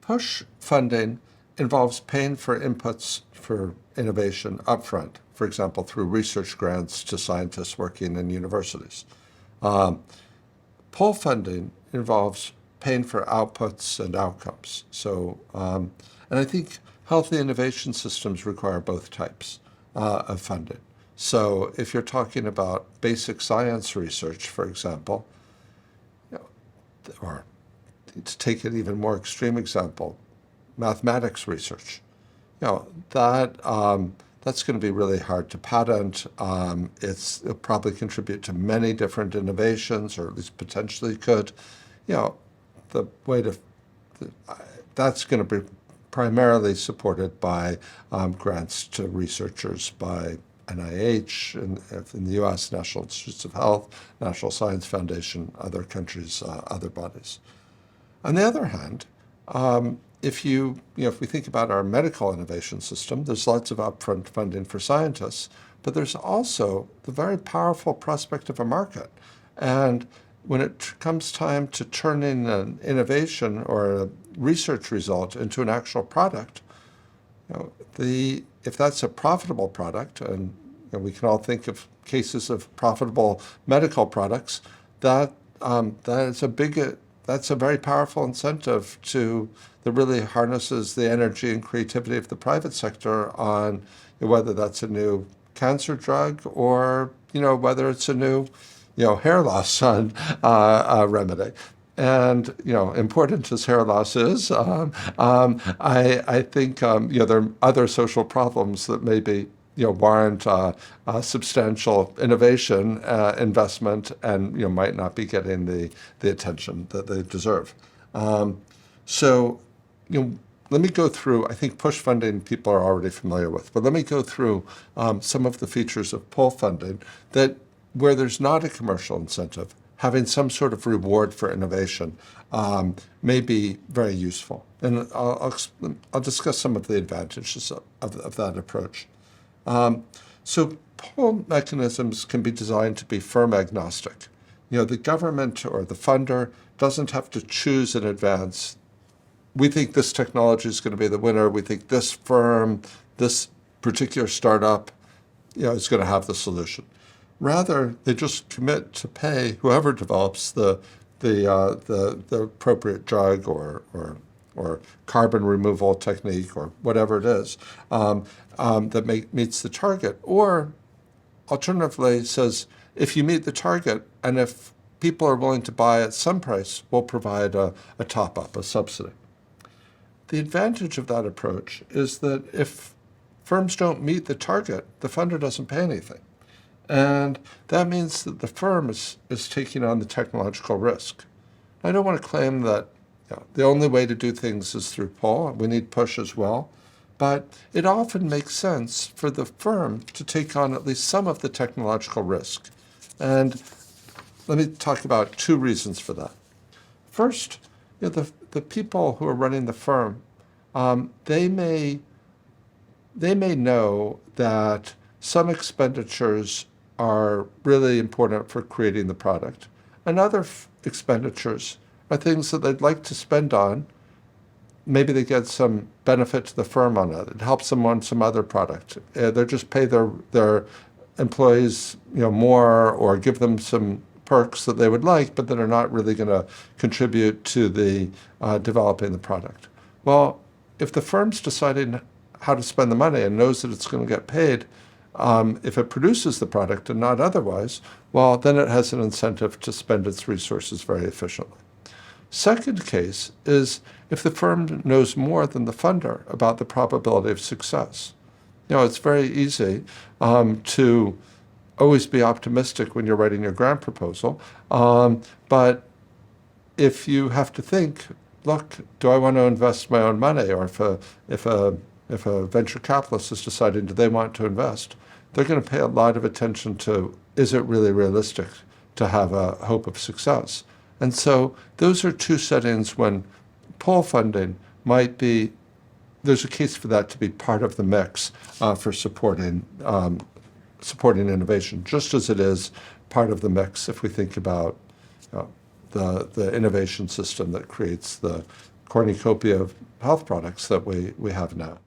push funding involves paying for inputs for innovation upfront, for example, through research grants to scientists working in universities. Pull funding involves paying for outputs and outcomes. And I think healthy innovation systems require both types of funding. So if you're talking about basic science research, for example, or to take an even more extreme example, mathematics research, that's going to be really hard to patent. It'll probably contribute to many different innovations, or at least potentially could. That's going to be primarily supported by grants to researchers by NIH in the U.S., National Institutes of Health, National Science Foundation, other countries, other bodies. On the other hand, if we think about our medical innovation system, there's lots of upfront funding for scientists, but there's also the very powerful prospect of a market. And when it comes time to turning an innovation or a research result into an actual product, if that's a profitable product, and we can all think of cases of profitable medical products, that's a very powerful incentive that really harnesses the energy and creativity of the private sector on whether that's a new cancer drug or whether it's a new hair loss remedy. And important as hair loss is, I think there are other social problems that maybe warrant substantial innovation investment and might not be getting the attention that they deserve. Let me go through, I think push funding people are already familiar with, but let me go through some of the features of pull funding where there's not a commercial incentive. Having some sort of reward for innovation may be very useful. And I'll discuss some of the advantages of that approach. So pull mechanisms can be designed to be firm agnostic. The government or the funder doesn't have to choose in advance. We think this technology is going to be the winner. We think this firm, this particular startup, is going to have the solution. Rather, they just commit to pay whoever develops the appropriate drug or carbon removal technique or whatever it is that meets the target. Or alternatively says, if you meet the target and if people are willing to buy at some price, we'll provide a top-up, a subsidy. The advantage of that approach is that if firms don't meet the target, the funder doesn't pay anything. And that means that the firm is taking on the technological risk. I don't want to claim that the only way to do things is through pull. We need push as well. But it often makes sense for the firm to take on at least some of the technological risk. And let me talk about two reasons for that. First, the people who are running the firm, they may know that some expenditures are really important for creating the product, and other expenditures are things that they'd like to spend on. Maybe they get some benefit to the firm on it. It helps them on some other product. They just pay their employees more or give them some perks that they would like, but that are not really going to contribute to the developing the product. Well, if the firm's deciding how to spend the money and knows that it's going to get paid if it produces the product and not otherwise, well, then it has an incentive to spend its resources very efficiently. Second case is if the firm knows more than the funder about the probability of success. It's very easy to always be optimistic when you're writing your grant proposal, but if you have to think, look, do I want to invest my own money? Or if a venture capitalist is deciding do they want to invest, they're going to pay a lot of attention to, is it really realistic to have a hope of success? And so those are two settings when pull funding might be, there's a case for that to be part of the mix for supporting innovation, just as it is part of the mix if we think about the innovation system that creates the cornucopia of health products that we have now.